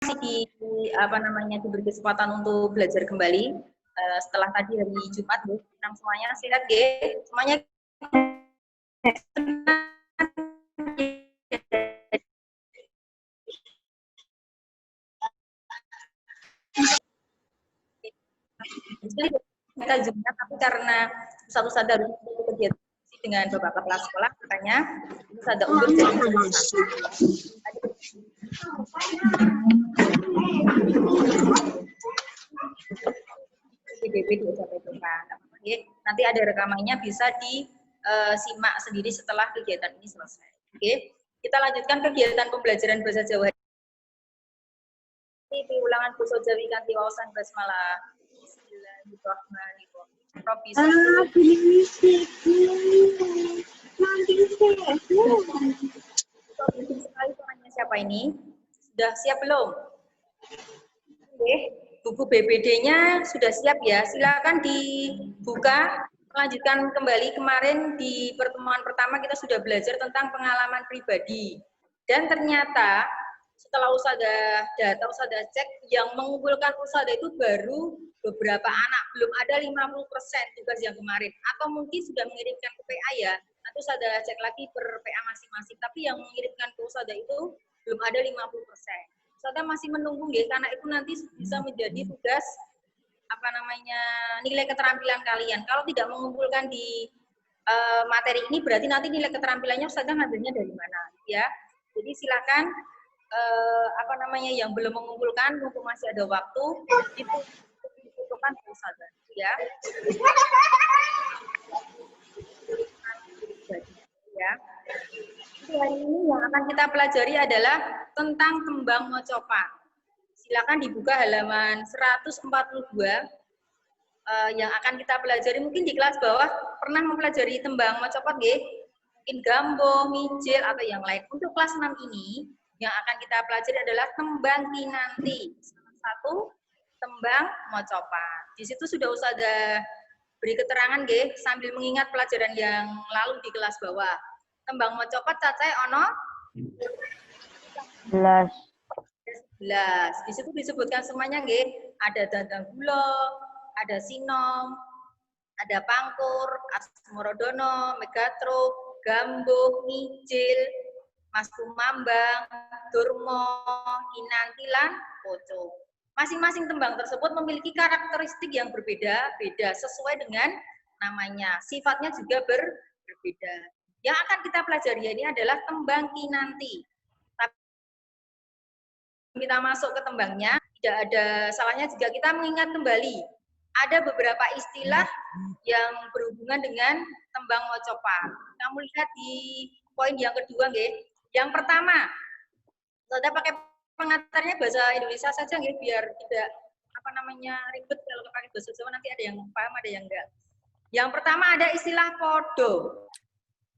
di apa namanya diberi kesempatan untuk belajar kembali setelah tadi hari Jumat, Bu. Senang semuanya, sehat, G. Semuanya kita juga, tapi karena satu sadar kegiatan dengan beberapa kelas sekolah, makanya ada undur jadi nanti ada rekamannya bisa disimak sendiri setelah kegiatan ini selesai. Oke, kita lanjutkan kegiatan pembelajaran bahasa Jawa. Ini ulangan basa Jawi kanthi wawasan basmalah. Bismillahirrahmanirrahim. Siapa ini? Sudah siap belum? Oke, buku BPD-nya sudah siap ya. Silakan dibuka. Lanjutkan kembali, kemarin di pertemuan pertama kita sudah belajar tentang pengalaman pribadi. Dan ternyata setelah Ustadzah data, Ustadzah cek, yang mengumpulkan Ustadzah itu baru beberapa anak, belum ada 50% tugas yang kemarin. Atau mungkin sudah mengirimkan ke PA ya, nanti Ustadzah cek lagi per PA masing-masing. Tapi yang mengirimkan ke Ustadzah itu belum ada 50%. Ustadzah masih menunggu ya, karena itu nanti bisa menjadi tugas apa namanya nilai keterampilan kalian. Kalau tidak mengumpulkan di materi ini berarti nanti nilai keterampilannya Ustadzah ngambilnya dari mana ya. Jadi silakan apa namanya yang belum mengumpulkan mumpung masih ada waktu itu dibutuhkan Ustadzah ya. Ya. Jadi hari ini yang akan kita pelajari adalah tentang tembang mocopat. Silakan dibuka halaman 142 yang akan kita pelajari. Mungkin di kelas bawah pernah mempelajari tembang mocopat nggih? Mungkin gambo, mijil atau yang lain. Untuk kelas 6 ini yang akan kita pelajari adalah tembang kinanti. Salah satu tembang mocopat. Di situ sudah Ustadzah beri keterangan nggih sambil mengingat pelajaran yang lalu di kelas bawah. Tembang mocopat cacai ono 11. Di situ disebutkan semuanya nggih, ada dandang gula, ada sinom, ada pangkur, asmorodono, megatro, gambuh, mijil, mas kumambang, durmo, kinantilan, poco. Masing-masing tembang tersebut memiliki karakteristik yang berbeda-beda sesuai dengan namanya. Sifatnya juga berbeda. Yang akan kita pelajari ini adalah tembang kinanti. Kita masuk ke tembangnya, tidak ada salahnya jika kita mengingat kembali. Ada beberapa istilah yang berhubungan dengan tembang mocopat. Kamu lihat di poin yang kedua, nggih. Yang pertama, Ustadzah pakai pengantarnya bahasa Indonesia saja, nggih, biar tidak apa namanya ribet kalau pakai bahasa Jawa nanti ada yang paham, ada yang enggak. Yang pertama ada istilah podo.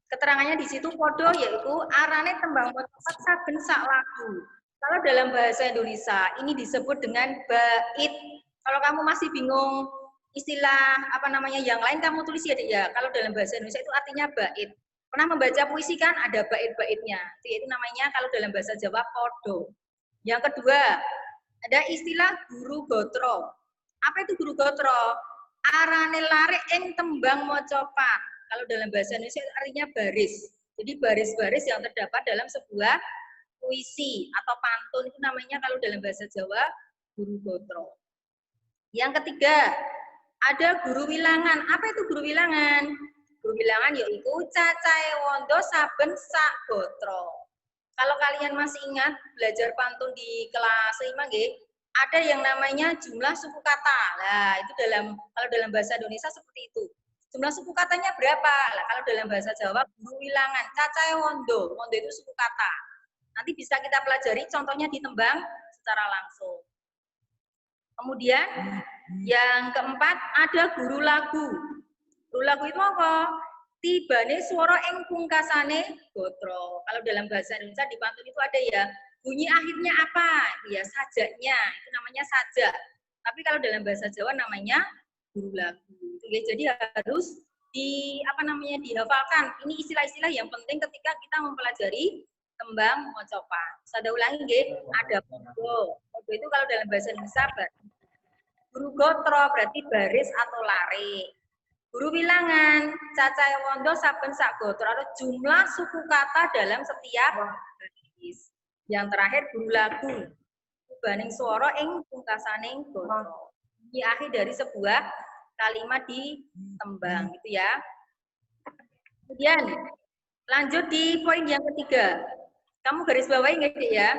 Keterangannya di situ podo yaitu arane tembang mocopat saben sak lagu. Kalau dalam bahasa Indonesia ini disebut dengan bait. Kalau kamu masih bingung istilah apa namanya yang lain kamu tulis ya. Kalau dalam bahasa Indonesia itu artinya bait. Pernah membaca puisi kan ada bait-baitnya. Itu namanya kalau dalam bahasa Jawa podo. Yang kedua, ada istilah guru gotro. Apa itu guru gotro? Arane lare ing tembang mocopat. Kalau dalam bahasa Indonesia artinya baris. Jadi baris-baris yang terdapat dalam sebuah puisi atau pantun itu namanya kalau dalam bahasa Jawa guru gotro. Yang ketiga, ada guru wilangan. Apa itu guru wilangan? Guru wilangan yaitu cacahe wondo saben sak gotro. Kalau kalian masih ingat belajar pantun di kelas 5 nggih, ada yang namanya jumlah suku kata. Nah, itu kalau dalam bahasa Indonesia seperti itu. Jumlah suku katanya berapa? Nah, kalau dalam bahasa Jawa guru wilangan, cacahe wondo. Wondo itu suku kata. Nanti bisa kita pelajari contohnya di tembang secara langsung. Kemudian yang keempat ada guru lagu. Guru lagu itu apa? Tibane swara ing pungkasane gotro. Kalau dalam bahasa Indonesia di pantun itu ada ya, bunyi akhirnya apa? Ya sajaknya, itu namanya sajak. Tapi kalau dalam bahasa Jawa namanya guru lagu. Jadi harus dihafalkan. Ini istilah-istilah yang penting ketika kita mempelajari tembang mocopan. Saya ulangi nggih, ada podo. Podo itu kalau dalam bahasa Indonesia guru gotro berarti baris atau lare. Guru bilangan, cacai wondo saben sak gotro atau jumlah suku kata dalam setiap baris. Yang terakhir guru lagu. Baning suara ing pungkasaning gotro. Ini akhir dari sebuah kalimat di tembang gitu ya. Kemudian lanjut di poin yang ketiga. Kamu garis bawahi nggak ya?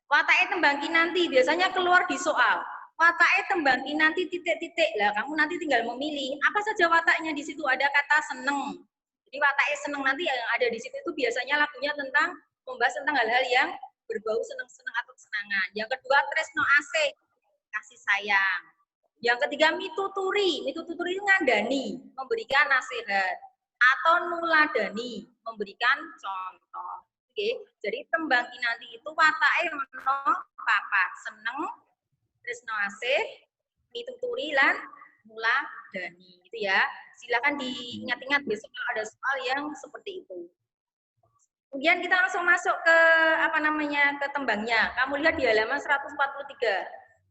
Watake tembang kinanti biasanya keluar di soal. Watake tembang kinanti titik-titik lah. Kamu nanti tinggal memilih apa saja wataknya di situ. Ada kata seneng. Jadi watake seneng nanti yang ada di situ itu biasanya lagunya tentang membahas tentang hal-hal yang berbau seneng-seneng atau kesenangan. Yang kedua tresno asik, kasih sayang. Yang ketiga mituturi. Mituturi itu ngandani, memberikan nasihat atau nuladani, memberikan contoh. Oke, jadi tembang kinanti itu watake ono papat, seneng, tresno asih, mituturi lan nuladani gitu ya. Silakan diingat-ingat besok kalau ada soal yang seperti itu. Kemudian kita langsung masuk ke ke tembangnya. Kamu lihat di halaman 143.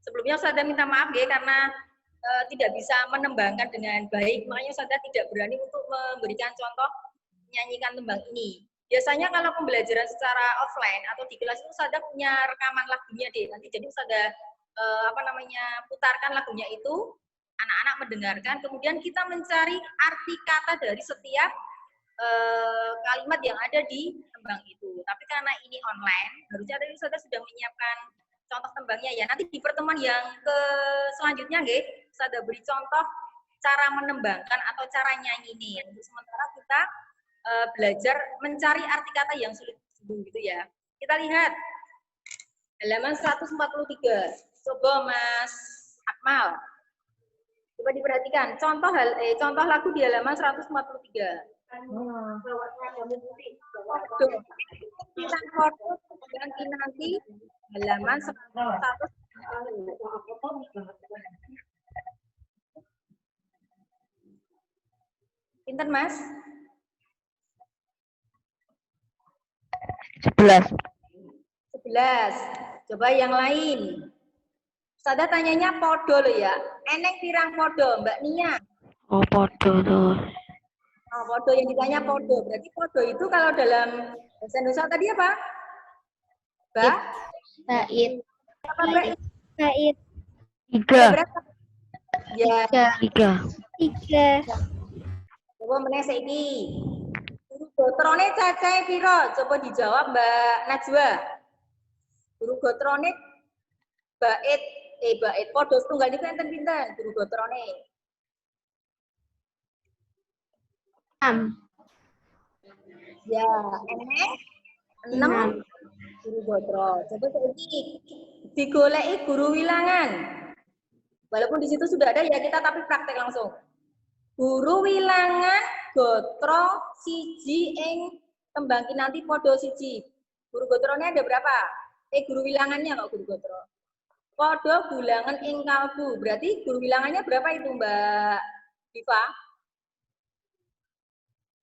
Sebelumnya saya minta maaf ya karena tidak bisa menembangkan dengan baik, makanya saya tidak berani untuk memberikan contoh menyanyikan tembang ini. Biasanya kalau pembelajaran secara offline atau di kelas itu saya punya rekaman lagunya deh. Nanti jadi saya putarkan lagunya itu, anak-anak mendengarkan, kemudian kita mencari arti kata dari setiap kalimat yang ada di tembang itu. Tapi karena ini online, harusnya tadi saya sudah menyiapkan contoh tembangnya ya. Nanti di pertemuan yang selanjutnya nggih, saya beri contoh cara menembangkan atau cara nyanyi ini. Untuk sementara kita belajar mencari arti kata yang sulit gitu ya. Kita lihat halaman 143. Coba Mas Akmal. Coba diperhatikan contoh lagu di halaman 143. Kita foto ganti nanti halaman 100. Pinten Mas? 11. Coba yang lain. Sada tanyanya podo loh ya. Eneng pirang podo, Mbak Nia? Oh, podo tuh. Oh, podo yang ditanya podo. Berarti podo itu kalau dalam bahasa Indonesia tadi apa? Bait. Bait. 3. Ya. 3. Coba meneh saiki. Guru gotrone cacahe piro? Coba dijawab Mbak Najwa. Guru gotrone bait podo setunggal niku enten pinten guru gotrone? 6. Ya, eneng 6 guru gotro. Coba saiki digoleki guru wilangan. Walaupun di situ sudah ada ya kita tapi praktek langsung. Guru wilangan gotro siji ing tembang kinanti podo siji. Guru gotrone ada berapa? Guru wilangannya kok guru gotro. Podo bulangan ing kalbu. Berarti guru wilangannya berapa itu Mbak Diva?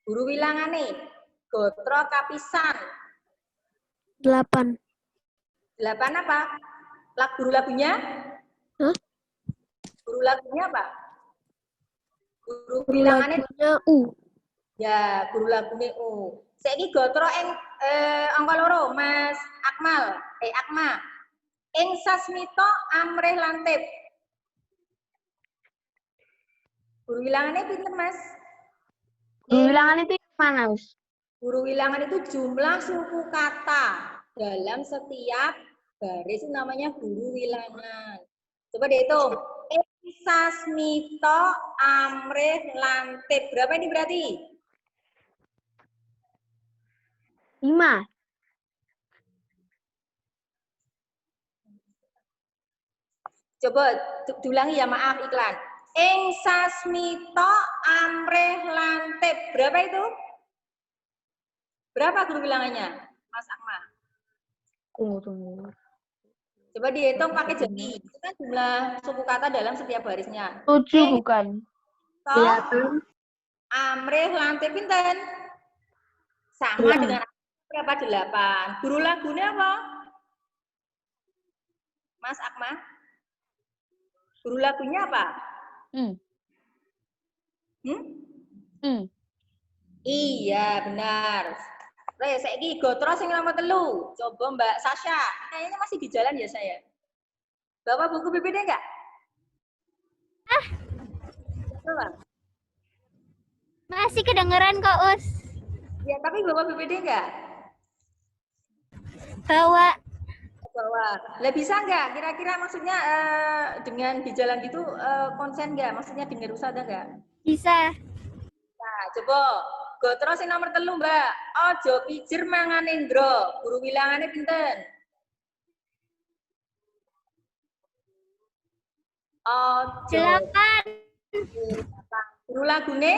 Guru wilangane gotro kapisan. 8. 8 apa? Guru lagunya? Hah? Guru lagunya apa? Guru wilangane U. Ya, guru lagunya U. Saiki gotro ing angka loro, Mas Akmal. Akma. Ing sasmita amrih lantip. Guru wilangannya pinten, Mas? Guru wilangan itu mana, Us? Guru wilangan itu jumlah suku kata dalam setiap baris, itu namanya guru wilangan. Coba dihitung. Ing sasmita amrih lantip. Berapa ini berarti? 5. Coba diulangi ya, maaf iklan. Ing sasmita amrih lantip. Berapa itu? Berapa guru bilangannya, Mas Akmal? Tunggu. Coba dihitung pakai jari. Itu kan jumlah suku kata dalam setiap barisnya. 7 bukan? 8. Amrih lantip pinten? Sama dengan Berapa 8? Guru lagunya apa? Mas Akmal? Guru lagunya apa? Hmm. Hmm? Iya, benar. Saya ini gotro sing nomor 3. Coba Mbak Sasha. Kayaknya masih di jalan ya saya. Bawa buku PPD enggak? Bawa. Masih kedengeran kok, Us. Ya, tapi bawa PPD enggak? Bawa. Bawa. Lah bisa enggak? Kira-kira maksudnya dengan di jalan gitu konsen enggak? Maksudnya dengar usah ada enggak? Bisa. Nah, coba. Gotro sing nomor 3, Mbak. Ojo pijir mangan Indro. Guru wilangane pinten? Ojo. 8. Guru lagune?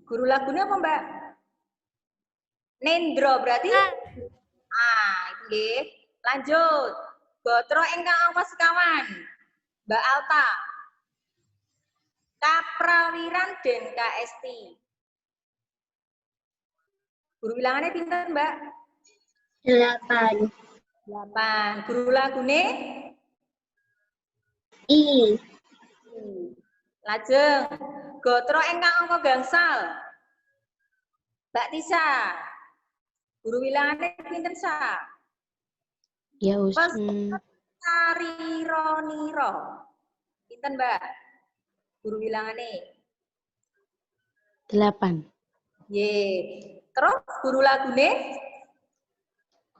Guru lagunya apa, Mbak? Nendro berarti? Itu nggih. Lanjut. Gotro ingkang angka sekawan. Mbak Alta. Kaprawiran den KST. Guru bilangannya pinten, Mbak? 8. 8. Guru lagune? I. Lajeng. Gotro ingkang angka gangsal. Mbak Tisa. Guru bilangannya pinten sa? Ya, Us. Sarironiro. Pinten, Mbak? Guru bilangane 8. Ye. Terus guru lagune?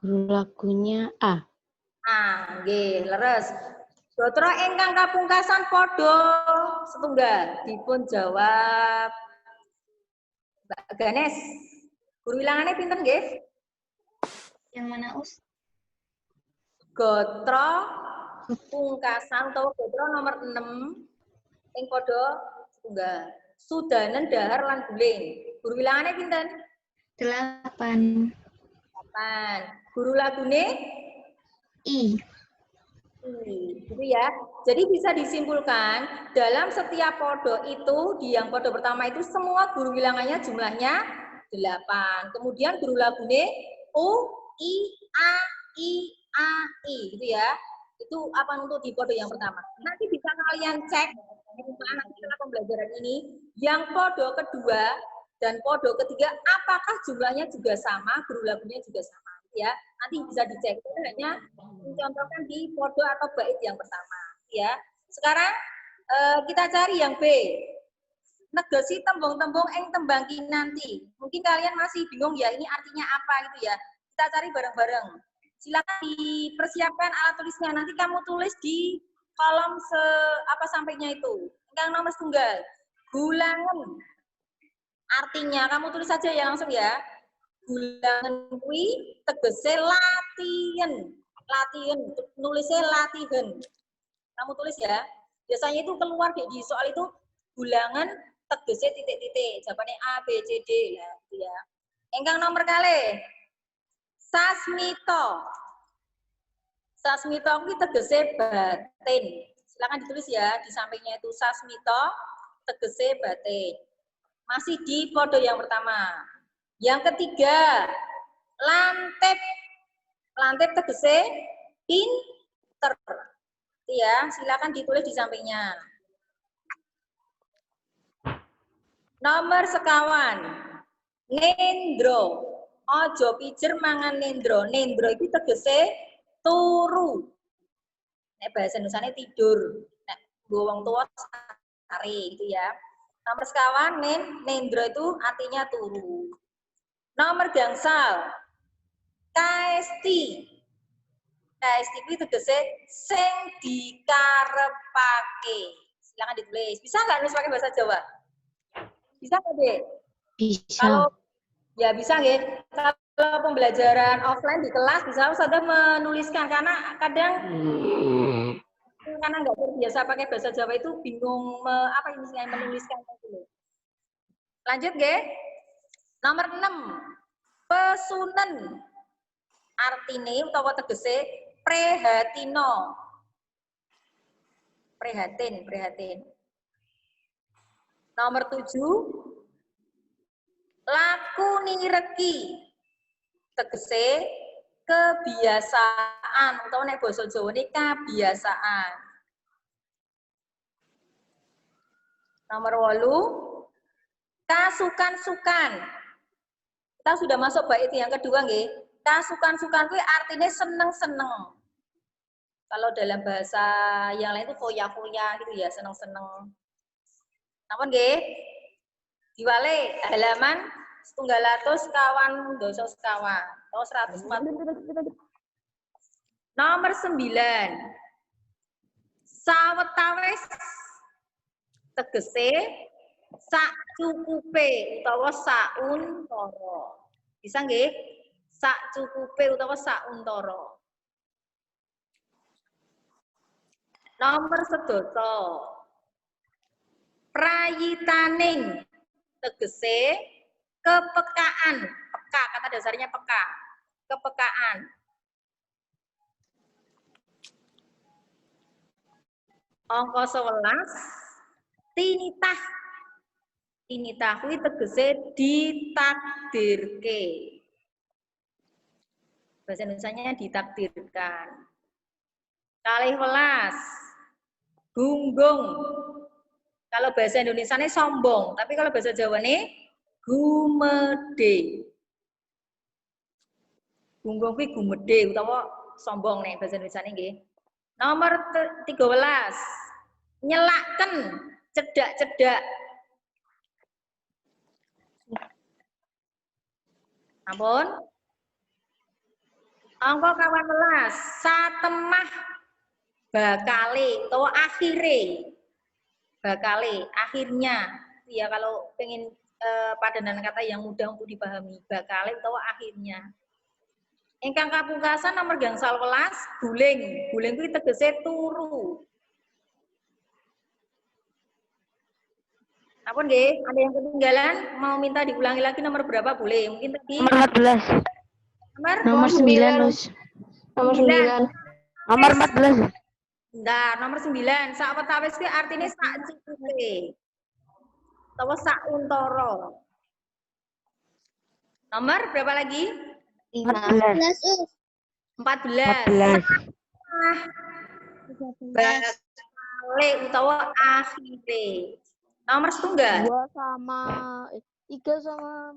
Guru lagunya A. Nggih, leres. Gotro ingkang kapungkasan padha setunggal dipun jawab Mbak Ganes. Guru bilangane pinten nggih? Yang mana, Us? Gotro pungkasan atau gotro nomor 6 ing padha setunggal. Sudanen dahar lan guling. Guru bilangane pinten? 8. 8. Guru lagune? I. Gitu ya. Jadi bisa disimpulkan dalam setiap podo itu di yang podo pertama itu semua guru bilangannya jumlahnya 8. Kemudian guru lagune U, I, A, I, A, I gitu ya. Itu apa untuk di podo yang pertama. Nanti bisa kalian cek anak setelah pembelajaran ini yang podo kedua dan podo ketiga apakah jumlahnya juga sama, guru lagunya juga sama ya. Nanti bisa dicek. Itu hanya mencontohkan di podo atau bait yang pertama ya. Sekarang kita cari yang B. Negesi tembung-tembung ing tembang kinanti. Mungkin kalian masih bingung ya ini artinya apa gitu ya. Kita cari bareng-bareng. Silakan dipersiapkan alat tulisnya. Nanti kamu tulis di kolom sampingnya itu. Yang nomor tunggal. Gulangan. Artinya kamu tulis saja ya langsung ya. Gulangan kuwi tegese latihan. Latihan, nulisnya latihan. Kamu tulis ya. Biasanya itu keluar di soal itu gulangan tegese titik-titik. Jawabannya A, B, C, D ya, gitu ya. Engkang nomor kali. Sasmito. Sasmito kuwi tegese batin. Silakan ditulis ya di sampingnya itu sasmito tegese batin. Masih di podo yang pertama. Yang ketiga, lantep. Lantep tegese pinter. Ya, silakan ditulis di sampingnya. Nomor sekawan. Nendro. Ojo pijer mangan nendro. Nendro itu tegese turu. Nek bahasa Indonesianya tidur. Nek wong tua sare gitu ya. Nomor sekawan nendro itu artinya turu. Nomor gangsal. Kaesti. Kaesti itu tegese sing dikarepake. Silakan ditulis. Bisa nggak nulis pakai bahasa Jawa? Bisa nggak, Dek? Bisa. Kalau ya bisa nggih. Kalau pembelajaran offline di kelas bisa Ustazah menuliskan karena kadang karena nggak terbiasa pakai bahasa Jawa itu bingung menuliskan gitu. Lanjut nggih. Nomor 6. Pesunen. Artine utawa tegese prihatin. Prihatin. Nomor 7, laku nireki. Tegese kebiasaan utawa nek basa Jawa ini kebiasaan. Nomor 8, kasukan-sukan. Kita sudah masuk bait yang kedua nggih. Kasukan-sukan kuwi artinya seneng-seneng. Kalau dalam bahasa yang lain itu foya-foya gitu ya, seneng-seneng. Napa nggih? Diwale halaman 100 doso sekawan atau 140. Nomor 9. Sawetawis tegese sak cukupe utawa sauntara. Bisa nggih? Sak cukupe utawa sauntara. Nomor 11. Prayitaning tegese kepekaan. Peka, kata dasarnya peka. Kepekaan. Angka 11. Tinitah. Tinitah kuwi tegese ditakdirke. Bahasa Indonesianya ditakdirkan. 12. Gunggung. Kalau bahasa Indonesia ini sombong, tapi kalau bahasa Jawa ini gumede. Gunggung kuwi gumede utawa sombong nih bahasa Indonesia ini nggih. Nomor 13. Nyelaken, cedak-cedak. Ampun. Angka 14. Satemah bakale utawa akhire. Bakale, akhirnya. Ya kalau pengen padanan kata yang mudah untuk dipahami, bakale utawa akhirnya. Ingkang kapungkasan nomor gangsal 11, guling. Guling kuwi tegese turu. Ampun nggih, ada yang ketinggalan mau minta diulangi lagi nomor berapa boleh? Mungkin tadi Nomor 14. Nomor 9, Us. Nomor 9. Nomor 14. Nah, nomor 9. Sawetawis kuwi artine sak cukupe. Utawa sak untara. Nomor berapa lagi? 14. 14. Bakale utawa akhire. Nomor setunggal. 2 sama 3 sama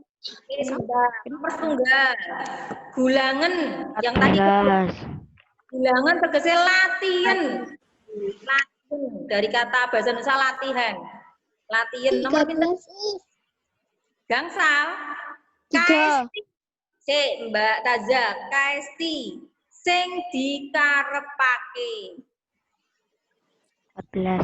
Nomor setunggal. Gulangen yang tadi gulangen tegese latihan. Latihan dari kata bahasa Indonesia latihan. Latihan nomor pinten? Gangsal. Kaesti. Sik, Mbak Taza, kaesti sing dikarepake. 14.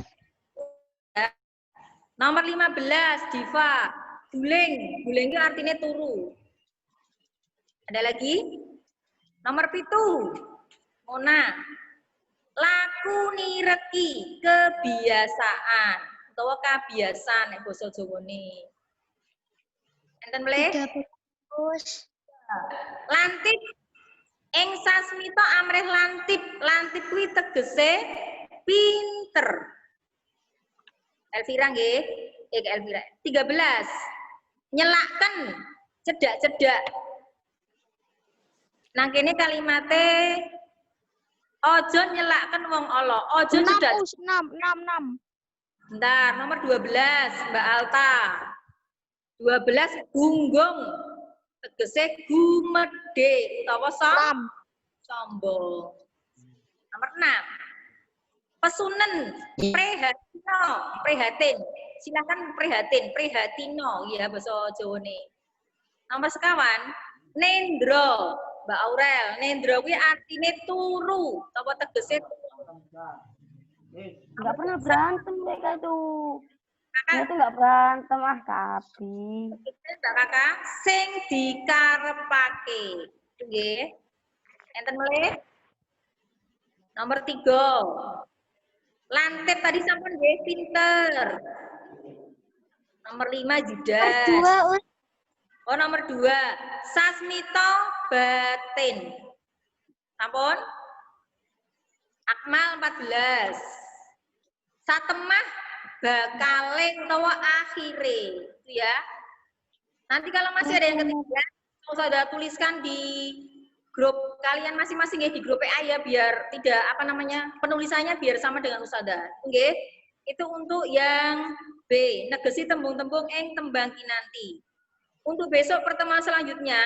Nomor 15, Diva. Guling. Guling itu artinya turu. Ada lagi? Nomor 7, Mona. Laku nireki, kebiasaan. Utawa kebiasaan nek basa Jawane. Enten mleh? Lantip. Ing sasmita amrih lantip. Lantip kuwi tegese pinter. Elvira nggih, Elvira. 13. Nyelaken, cedak-cedak. Nang kene kalimate ojo nyelaken wong ala, ojo cedak. 6. Bentar, nomor 12, Mbak Alta. 12 gunggung. Tegese gumedhe utawa sombong. Nomor 6. Pesunen, prihatin. Silakan prihatino ya bahasa Jawane. Nomor sekawan, nendro, Mbak Aurel. Nendro kuwi artine turu, utawa tegese Enggak pernah berantem mereka itu. Dia tuh enggak berantem Kabi. Mbak Kakak, sing dikarepake. Nggih. Enten melih? Nomor 3. Lantip tadi sampun nggih pinter. Nomor 5 judas. Oh, nomor 2. Sasmito batin. Sampun? Akmal 14. Satemah bakale utawa akhire itu ya. Nanti kalau masih ada yang ketiga, sudah tuliskan di grup kalian masing-masing ya, di grup PA ya, biar tidak penulisannya biar sama dengan Ustazah. Oke. Itu untuk yang B, negesi tembung-tembung ing tembang kinanti. Untuk besok pertemuan selanjutnya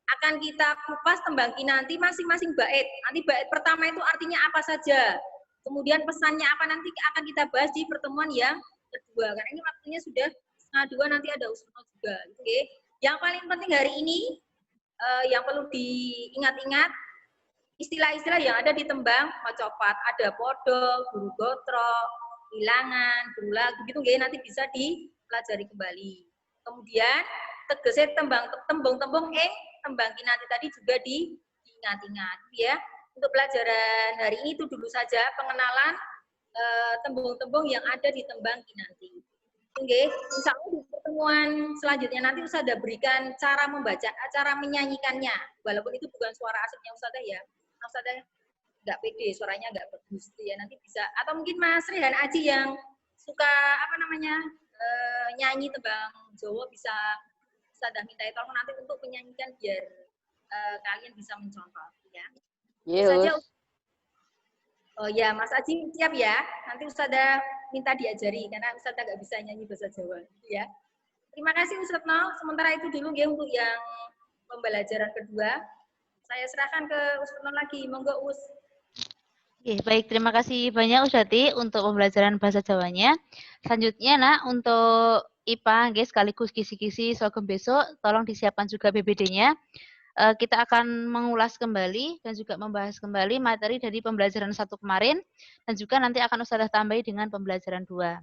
akan kita kupas tembang kinanti masing-masing bait. Nanti bait pertama itu artinya apa saja. Kemudian pesannya apa nanti akan kita bahas di pertemuan yang kedua. Karena ini waktunya sudah 1:30, nanti ada Usma juga. Oke. Yang paling penting hari ini yang perlu diingat-ingat istilah-istilah yang ada di tembang mocopat. Ada podo, guru gotro, bilangan, berulang, begitu nggih, nanti bisa dipelajari kembali. Kemudian tegese tembung-tembung tembang kinanti tadi juga diingat-ingat ya. Untuk pelajaran hari ini itu dulu saja pengenalan tembung-tembung yang ada di tembang kinanti. Oke, insya Allah di pertemuan selanjutnya nanti Ustazah berikan cara membaca, cara menyanyikannya, walaupun itu bukan suara aslinya Ustazah ya. Ustazah nggak pede, suaranya nggak bagus ya, nanti bisa, atau mungkin Mas Rihan Aji yang suka nyanyi tembang Jawa bisa Ustazah minta tolong nanti untuk menyanyikan biar kalian bisa mencontoh ya. Yes. Oh ya, Mas Aji siap ya, nanti Ustazah minta diajari karena Ustazah nggak bisa nyanyi bahasa Jawa ya. Terima kasih Ustazah. Sementara itu dulu ya untuk yang pembelajaran kedua. Saya serahkan ke Ustazah lagi, monggo Us. Oke, baik, terima kasih banyak Ustati untuk pembelajaran bahasa Jawanya. Selanjutnya, Nak, untuk IPA, guys, sekaligus kisi-kisi Sogem besok, tolong disiapkan juga BBD-nya. Kita akan mengulas kembali dan juga membahas kembali materi dari pembelajaran 1 kemarin, dan juga nanti akan Ustazah tambahi dengan pembelajaran 2.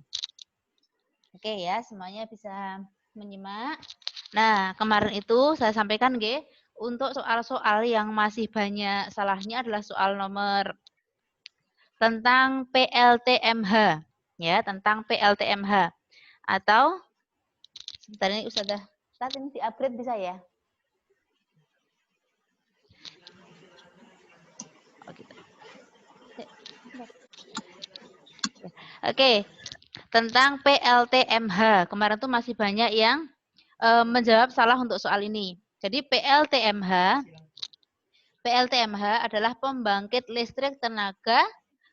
Oke ya, semuanya bisa menyimak. Nah, kemarin itu saya sampaikan, guys, untuk soal-soal yang masih banyak salahnya adalah soal nomor tentang PLTMH, ya, tentang PLTMH. Atau, sebentar ini Ustazah, saat ini di-upgrade bisa ya? Oke, tentang PLTMH. Kemarin tuh masih banyak yang menjawab salah untuk soal ini. Jadi PLTMH adalah pembangkit listrik tenaga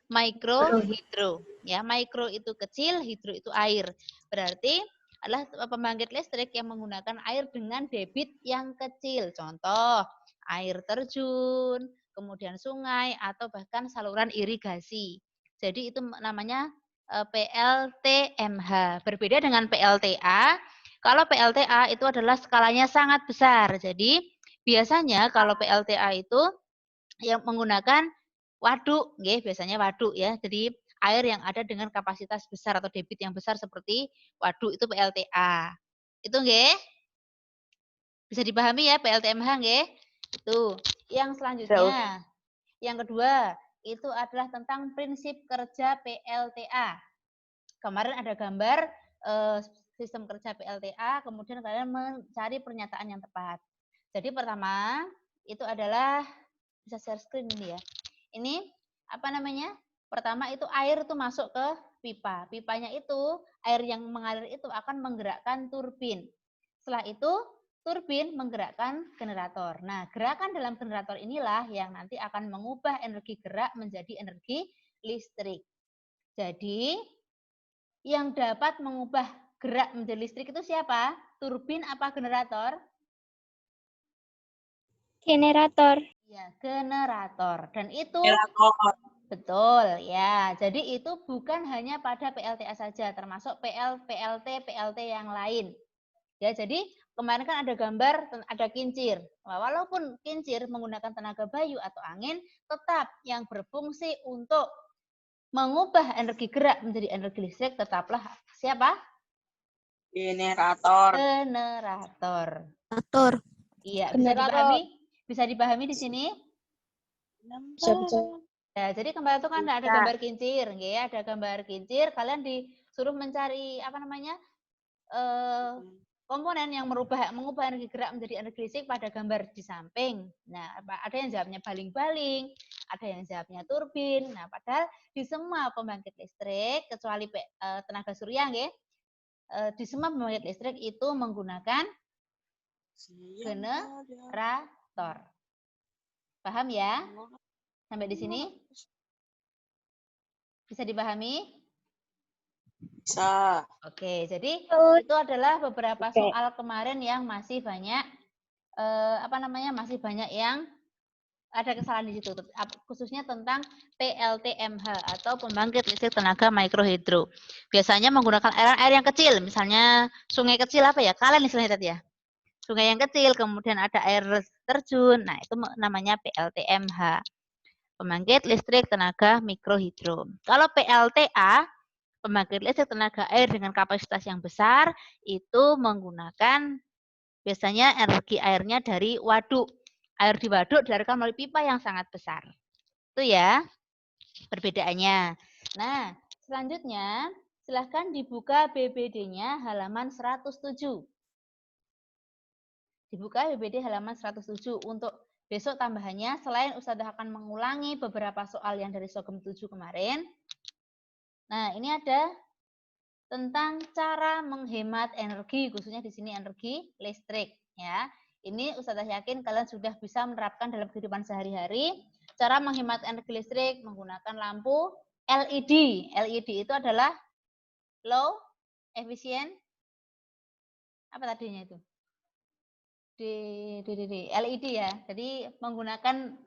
mikrohidro. Ya, mikro itu kecil, hidro itu air. Berarti adalah pembangkit listrik yang menggunakan air dengan debit yang kecil. Contoh, air terjun, kemudian sungai, atau bahkan saluran irigasi. Jadi itu namanya PLTMH. Berbeda dengan PLTA. Kalau PLTA itu adalah skalanya sangat besar. Jadi biasanya kalau PLTA itu yang menggunakan waduk, biasanya waduk ya. Jadi air yang ada dengan kapasitas besar atau debit yang besar seperti waduk itu PLTA. Itu nggih? Bisa dipahami ya PLTMH nggih? Itu. Yang selanjutnya, yang kedua, itu adalah tentang prinsip kerja PLTA. Kemarin ada gambar sistem kerja PLTA, kemudian kalian mencari pernyataan yang tepat. Jadi pertama, itu adalah, bisa share screen ini ya. Ini apa namanya? Pertama itu air itu masuk ke pipa. Pipanya itu, air yang mengalir itu akan menggerakkan turbin. Setelah itu, turbin menggerakkan generator. Nah, gerakan dalam generator inilah yang nanti akan mengubah energi gerak menjadi energi listrik. Jadi, yang dapat mengubah gerak menjadi listrik itu siapa? Turbin apa generator? Generator. Ya, generator. Dan itu Generator. betul ya. Jadi itu bukan hanya pada PLTA saja, termasuk PLT yang lain. Ya, jadi kemarin kan ada gambar ada kincir. Walaupun kincir menggunakan tenaga bayu atau angin, tetap yang berfungsi untuk mengubah energi gerak menjadi energi listrik tetaplah siapa? Generator. Generator. Iya, bisa dipahami? Bisa dipahami di sini? Bisa. Ya, jadi kemarin itu kan ada gambar kincir, ya, ada gambar kincir. Kalian disuruh mencari apa namanya komponen yang mengubah energi gerak menjadi energi listrik pada gambar di samping. Nah, ada yang jawabnya baling-baling, ada yang jawabnya turbin. Nah, padahal di semua pembangkit listrik kecuali tenaga surya nggih, di semua pembangkit listrik itu menggunakan generator. Paham ya? Sampai di sini? Bisa dipahami? Bisa. Oke, jadi itu adalah beberapa soal kemarin yang masih banyak masih banyak yang ada kesalahan di situ, khususnya tentang PLTMH atau pembangkit listrik tenaga mikrohidro. Biasanya menggunakan air yang kecil, misalnya sungai kecil apa ya? Kalian istilahnya tadi ya. Sungai yang kecil, kemudian ada air terjun. Nah, itu namanya PLTMH. Pembangkit listrik tenaga mikrohidro. Kalau PLTA, pembangkit listrik tenaga air dengan kapasitas yang besar, itu menggunakan biasanya energi airnya dari waduk. Air di waduk dialirkan melalui pipa yang sangat besar. Itu ya perbedaannya. Nah, selanjutnya silahkan dibuka BBD-nya halaman 107. Dibuka BBD halaman 107 untuk besok tambahannya. Selain Ustazah akan mengulangi beberapa soal yang dari Sogem 7 kemarin. Nah, ini ada tentang cara menghemat energi, khususnya di sini energi listrik ya. Ini Ustazah yakin kalian sudah bisa menerapkan dalam kehidupan sehari-hari. Cara menghemat energi listrik menggunakan lampu LED. LED itu adalah low efficient apa tadinya itu? LED ya. Jadi menggunakan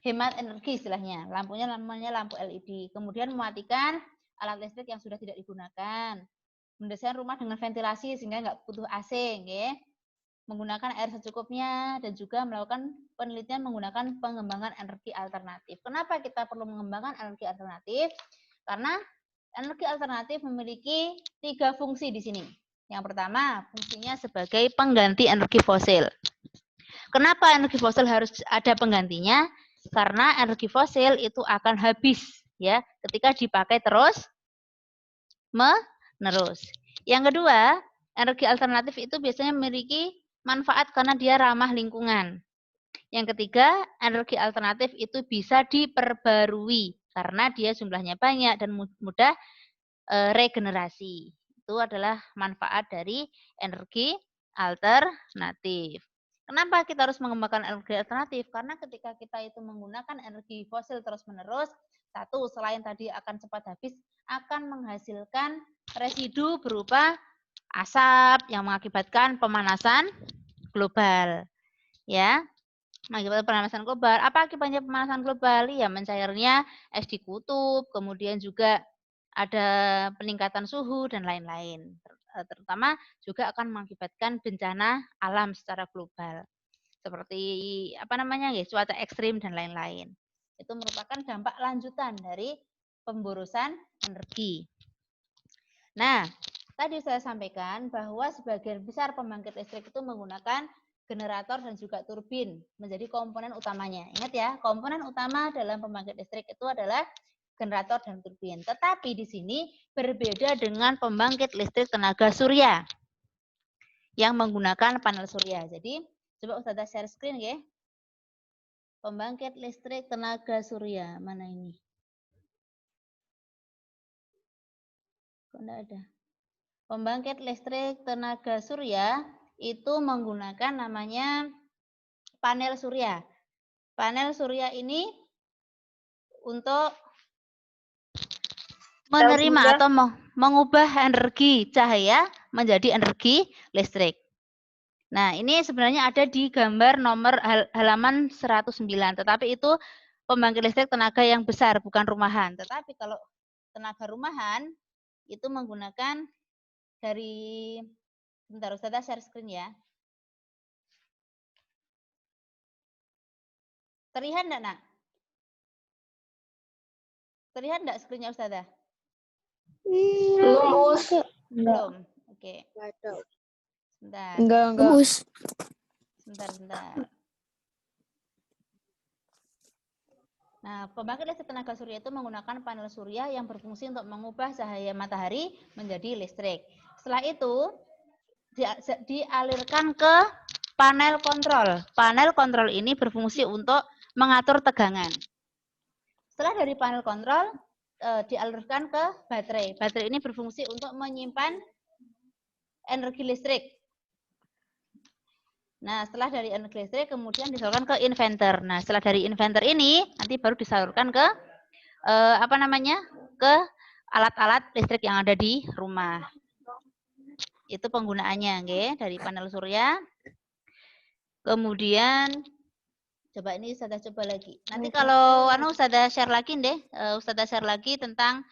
hemat energi istilahnya. Lampunya namanya lampu LED. Kemudian mematikan alat listrik yang sudah tidak digunakan. Mendesain rumah dengan ventilasi sehingga nggak butuh AC, ya. Menggunakan air secukupnya dan juga melakukan penelitian menggunakan pengembangan energi alternatif. Kenapa kita perlu mengembangkan energi alternatif? Karena energi alternatif memiliki 3 fungsi di sini. Yang pertama, fungsinya sebagai pengganti energi fosil. Kenapa energi fosil harus ada penggantinya? Karena energi fosil itu akan habis ya ketika dipakai terus menerus. Yang kedua, energi alternatif itu biasanya memiliki manfaat karena dia ramah lingkungan. Yang ketiga, energi alternatif itu bisa diperbarui karena dia jumlahnya banyak dan mudah regenerasi. Itu adalah manfaat dari energi alternatif. Kenapa kita harus mengembangkan energi alternatif? Karena ketika kita itu menggunakan energi fosil terus-menerus, satu, selain tadi akan cepat habis, akan menghasilkan residu berupa asap yang mengakibatkan pemanasan global. Ya, mengakibatkan pemanasan global. Apa akibatnya pemanasan global? Ya, mencairnya es di kutub, kemudian juga ada peningkatan suhu dan lain-lain. Terutama juga akan mengakibatkan bencana alam secara global. Seperti cuaca ekstrim dan lain-lain. Itu merupakan dampak lanjutan dari pemborosan energi. Nah, tadi saya sampaikan bahwa sebagian besar pembangkit listrik itu menggunakan generator dan juga turbin menjadi komponen utamanya. Ingat ya, komponen utama dalam pembangkit listrik itu adalah generator dan turbin. Tetapi di sini berbeda dengan pembangkit listrik tenaga surya yang menggunakan panel surya. Jadi, coba Ustazah share screen ya. Pembangkit listrik tenaga surya, mana ini? Kok enggak ada? Pembangkit listrik tenaga surya itu menggunakan namanya panel surya. Panel surya ini untuk menerima atau mengubah energi cahaya menjadi energi listrik. Nah, ini sebenarnya ada di gambar nomor halaman 109, tetapi itu pembangkit listrik tenaga yang besar, bukan rumahan. Tetapi kalau tenaga rumahan itu menggunakan dari, bentar Ustazah share screen ya. Terlihat enggak, Nak? Terlihat enggak screen-nya Ustazah? Belum. Belum. Oke. Sebentar. Enggak. Sebentar. Nah, pembangkit listrik tenaga surya itu menggunakan panel surya yang berfungsi untuk mengubah cahaya matahari menjadi listrik. Setelah itu, dialirkan ke panel kontrol. Panel kontrol ini berfungsi untuk mengatur tegangan. Setelah dari panel kontrol, dialirkan ke baterai. Baterai ini berfungsi untuk menyimpan energi listrik. Nah, setelah dari energi listrik, kemudian disalurkan ke inverter. Nah, setelah dari inverter ini, nanti baru disalurkan ke ke alat-alat listrik yang ada di rumah. Itu penggunaannya, nggih, dari panel surya. Kemudian coba ini Ustazah coba lagi. Nanti kalau Ustazah share lagi deh, Ustazah share lagi tentang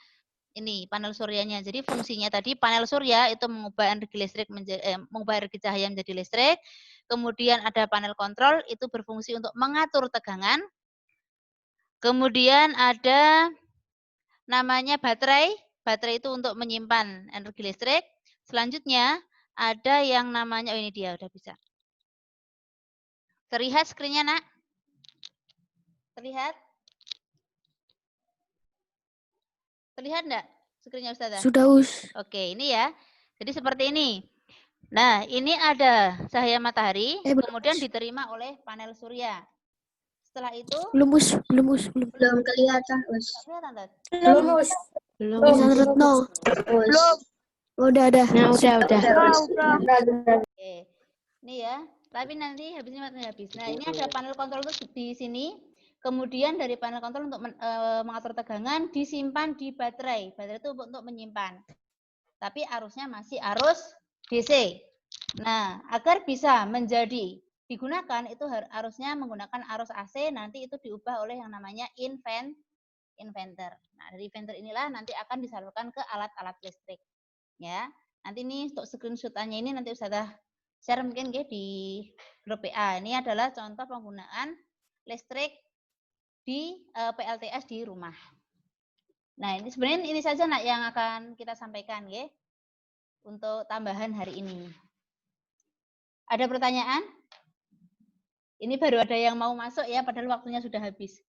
ini panel suryanya. Jadi fungsinya tadi panel surya itu mengubah energi listrik mengubah energi cahaya menjadi listrik. Kemudian ada panel kontrol itu berfungsi untuk mengatur tegangan. Kemudian ada namanya baterai. Baterai itu untuk menyimpan energi listrik. Selanjutnya ada yang namanya, oh ini dia udah bisa. Terlihat screen-nya, Nak? Terlihat? Terlihat enggak screen-nya Ustazah? Sudah, Us. Oke, ini ya. Jadi seperti ini. Nah, ini ada cahaya matahari, kemudian diterima oleh panel surya. Setelah itu Belum, Us. Belum, Us. Belum. Belum kelihatan, Us. kelihatan, Tat? Belum. Retno. Belum. Udah ada. Nah, udah. Oke. Ini ya. Tapi nanti habis ini matanya habis. Nah, ini ada panel kontrol itu di sini. Kemudian dari panel kontrol untuk mengatur tegangan disimpan di baterai. Baterai itu untuk menyimpan. Tapi arusnya masih arus DC. Nah, agar bisa menjadi digunakan itu harusnya menggunakan arus AC, nanti itu diubah oleh yang namanya inverter. Nah, dari inverter inilah nanti akan disalurkan ke alat-alat listrik. Ya. Nanti ini untuk screenshot-nya ini nanti Ustazah share mungkin di grup PA. Ini adalah contoh penggunaan listrik di PLTS di rumah. Nah, ini sebenarnya ini saja Nak yang akan kita sampaikan nggih untuk tambahan hari ini. Ada pertanyaan? Ini baru ada yang mau masuk ya, padahal waktunya sudah habis.